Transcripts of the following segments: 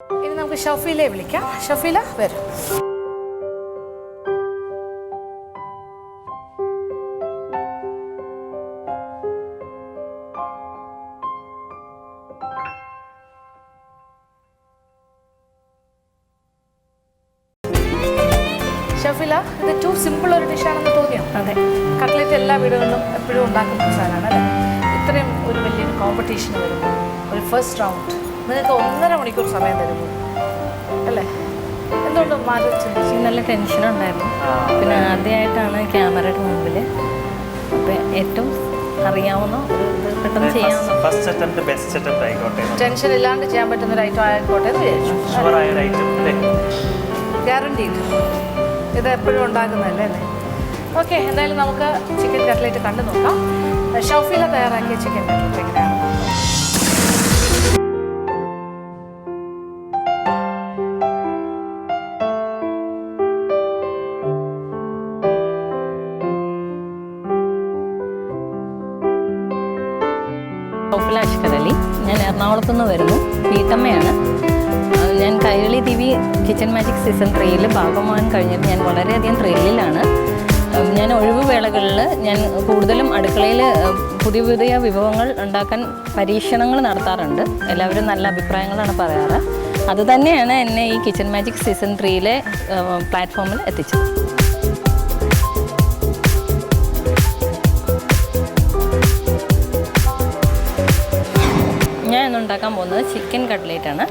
ഇനി നമുക്ക് ഷഫീലെ വിളിക്കാം. ഷഫീല വരും. ഷഫീല, ഇത് ടു സിമ്പിൾ ഒരു ഡിഷാണെന്ന് തോന്നിയോ? അതെ. കട്ട്ലറ്റ് എല്ലാ വീടുകളിലും എപ്പോഴും ഉണ്ടാക്കുന്ന ഒരു സാധനമാണ് അല്ലേ? ഇത്രയും ഒരു വലിയൊരു കോമ്പറ്റീഷൻ വരുമ്പോൾ ഒരു ഫസ്റ്റ് റൗണ്ട് നിങ്ങൾക്ക് 1.5 മണിക്കൂർ സമയം തരുന്നു അല്ലേ? എന്തുകൊണ്ട് മാറി ചിന്തിച്ചു? നല്ല ടെൻഷനുണ്ടായിരുന്നു. പിന്നെ ആദ്യമായിട്ടാണ് ക്യാമറയുടെ മുമ്പിൽ. അപ്പം ഏറ്റവും അറിയാവുന്ന ഒരു ഇത് പെട്ടെന്ന് ചെയ്യാവുന്ന ടെൻഷൻ ഇല്ലാണ്ട് ചെയ്യാൻ പറ്റുന്ന ഒരു ഐറ്റം ആയിക്കോട്ടെ എന്ന് വിചാരിച്ചു. ഗ്യാരണ്ടീഡ് ഇത് എപ്പോഴും ഉണ്ടാക്കുന്നതല്ലേ അല്ലേ? ഓക്കെ, എന്തായാലും നമുക്ക് ചിക്കൻ കട്ട്ലേറ്റ് കണ്ടു നോക്കാം. ഷഫീല തയ്യാറാക്കിയ ചിക്കൻ കട്ട്ലേറ്റ് എങ്ങനെയാണ്? ഷൗഫില അഷ്കർ അലി. ഞാൻ എറണാകുളത്തു നിന്ന് വരുന്നു. വീട്ടമ്മയാണ് ഞാൻ. Kairali TV kitchen magic season 3 ഭാഗമാകാൻ കഴിഞ്ഞിട്ട് ഞാൻ വളരെയധികം ത്രില്ലിലാണ്. ഞാൻ ഒഴിവ് വേളകളിൽ ഞാൻ കൂടുതലും അടുക്കളയിൽ പുതിയ പുതിയ വിഭവങ്ങൾ ഉണ്ടാക്കാൻ പരീക്ഷണങ്ങൾ നടത്താറുണ്ട്. എല്ലാവരും നല്ല അഭിപ്രായങ്ങളാണ് പറയാറ്. അതുതന്നെയാണ് എന്നെ ഈ കിച്ചൺ മാജിക് സീസൺ 3 പ്ലാറ്റ്ഫോമിൽ എത്തിച്ചത്. ഞാൻ ഇന്ന് ഉണ്ടാക്കാൻ പോകുന്നത് ചിക്കൻ കട്ട്ലേറ്റ് ആണ്.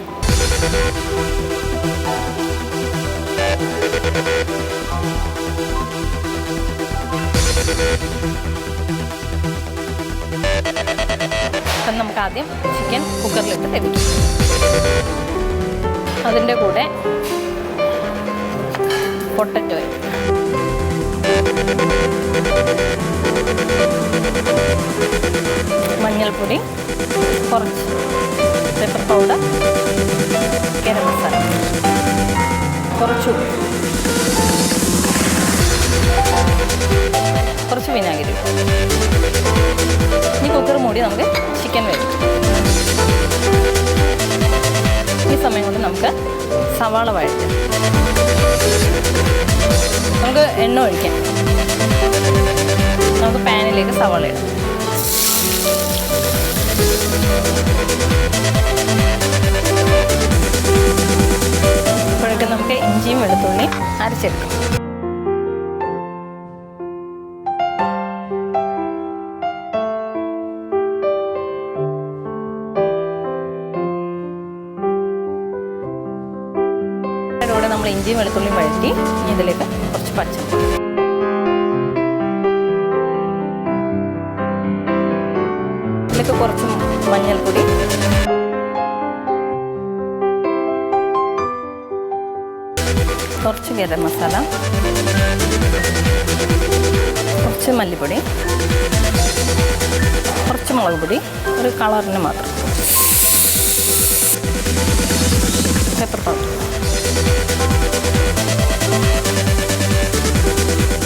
അപ്പം നമുക്ക് ആദ്യം ചിക്കൻ കുക്കറിലിട്ട് വേവിക്കാം. അതിൻ്റെ കൂടെ പൊട്ടറ്റോ, മഞ്ഞൾപ്പൊടി, കുറച്ച് പെപ്പർ പൗഡർ, ഗരം മസാല, കുറച്ച് ഉപ്പ്, കുറച്ച് വിനാഗിരി. ഇനി കുക്കർ മൂടി നമുക്ക് ചിക്കൻ വേവിക്കാം. ഈ സമയം കൊണ്ട് നമുക്ക് സവാള വഴറ്റാം. നമുക്ക് എണ്ണ ഒഴിക്കാം. നമുക്ക് പാനിലേക്ക് സവാള ഇടാം. അപ്പോഴൊക്കെ നമുക്ക് ഇഞ്ചിയും വെളുത്തുള്ളിയും അരച്ചെടുക്കാം. അതിലൂടെ നമ്മൾ ഇഞ്ചിയും വെളുത്തുള്ളിയും വഴറ്റി ഇതിലേക്ക് കുറച്ച് പച്ചമുളക്, ഇതിലേക്ക് കുറച്ച് മഞ്ഞൾപ്പൊടി, കുറച്ച് ഗരം മസാല, കുറച്ച് മല്ലിപ്പൊടി, കുറച്ച് മുളക് പൊടി, ഒരു കളറിന് മാത്രം, പെപ്പർ പൗഡർ.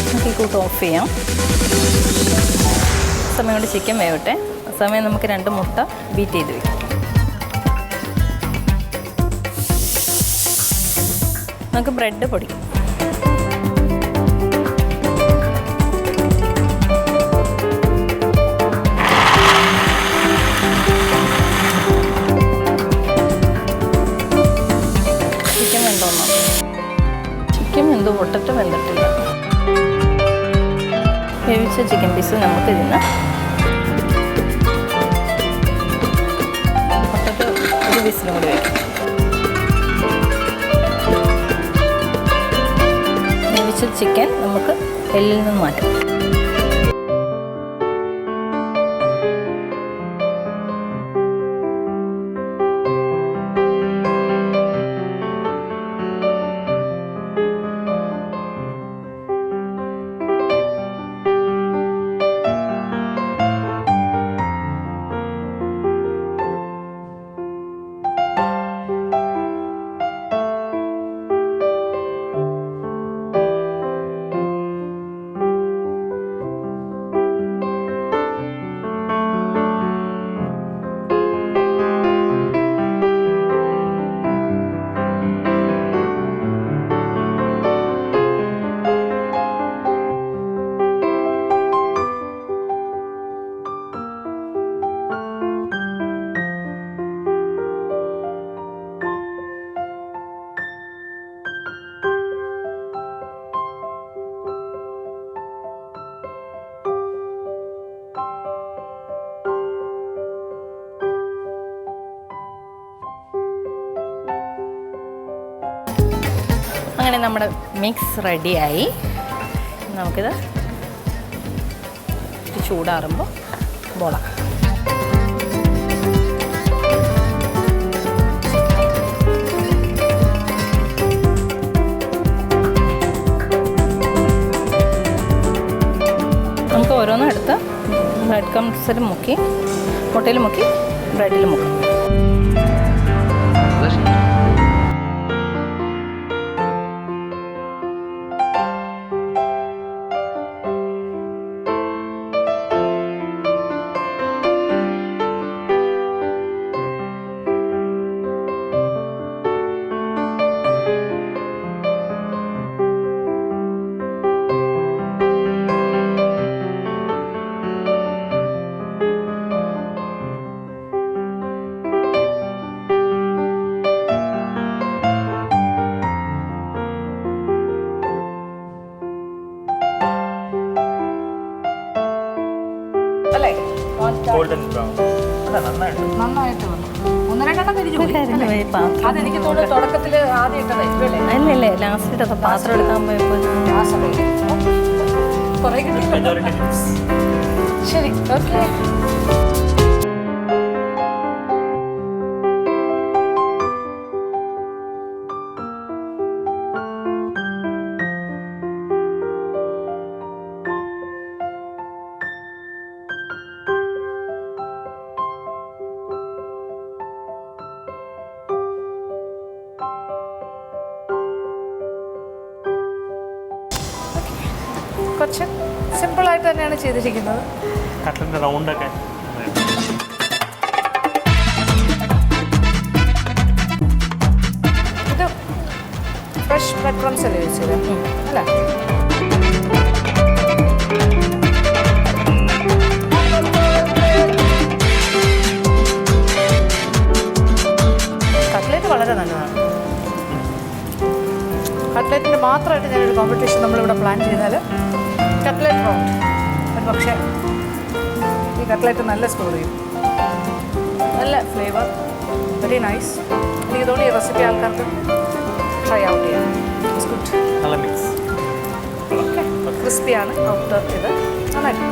നമുക്ക് ഈ കൂട്ട് ഓഫ് ചെയ്യാം. സമയം കൊണ്ട് ചിക്കൻ വേവട്ടെ. സമയം നമുക്ക് 2 മുട്ട ബീറ്റ് ചെയ്ത് വയ്ക്കാം. നമുക്ക് ബ്രെഡ് പൊടിക്കാം. ചിക്കൻ വെന്തോന്നോ? ചിക്കൻ വെന്തു, പൊട്ടറ്റോ വെന്തിട്ടില്ല. വേവിച്ച ചിക്കൻ പീസ് നമുക്ക് ഇതിന് പൊട്ടറ്റോ ഒരു പീസിലും കൂടി വയ്ക്കാം. വേവിച്ച ചിക്കൻ നമുക്ക് എല്ലിൽ നിന്ന് മാറ്റാം. അങ്ങനെ നമ്മുടെ മിക്സ് റെഡിയായി. നമുക്കിത് ചൂടാറുമ്പോൾ ബോളാം. നമുക്ക് ഓരോന്നും എടുത്ത് ബ്രെഡ് ക്രംസിൽ മുക്കി, മുട്ടയിൽ മുക്കി, ബ്രെഡിൽ മുക്കും. അല്ലേ? ഗോൾഡൻ ബ്രൗൺ നന്നായിട്ട് വന്നു. 1-2 തിരിഞ്ഞു പോയി. അതെനിക്ക് തോന്നുന്നു തുടക്കത്തിൽ ആദ്യം ഇട്ടതായിരിക്കും അല്ലേ? അല്ലല്ലേ, ലാസ്റ്റ് ഇട്ടത് പാത്രം എടുക്കാൻ പോയപ്പോൾ ആ സമയത്ത് കുറേ കിട്ടിയിട്ടുണ്ട്. ശരി, ഓക്കെ. കുറച്ച് സിമ്പിളായിട്ട് തന്നെയാണ് ചെയ്തിരിക്കുന്നത്. കട്ടൻ്റെ റൗണ്ടൊക്കെ ഇത് ഫ്രഷ് ബ്രെഡ് ക്രംസ് അല്ലേ വെച്ചത് അല്ലേ? കട്ട്ലേറ്റ് വളരെ നല്ലതാണ്. കട്ട്ലേറ്റിന് മാത്രമായിട്ട് ഞാനൊരു കോമ്പറ്റീഷൻ നമ്മളിവിടെ പ്ലാൻ ചെയ്താൽ കട്ട്ലേറ്റ് റൗണ്ട്. ഒരു പക്ഷേ ഈ കട്ട്ലേറ്റ് നല്ല സ്കോർ ചെയ്യും. നല്ല ഫ്ലേവർ, വെരി നൈസ്. എനിക്ക് തോന്നി ഈ റെസിപ്പി ആൾക്കാർക്ക് ട്രൈ ഔട്ട് ചെയ്യാം. It's good. നല്ല മിക്സ്. ഓക്കെ, ക്രിസ്പിയാണ് ഔട്ടർ. ഇത് നന്നായിട്ട്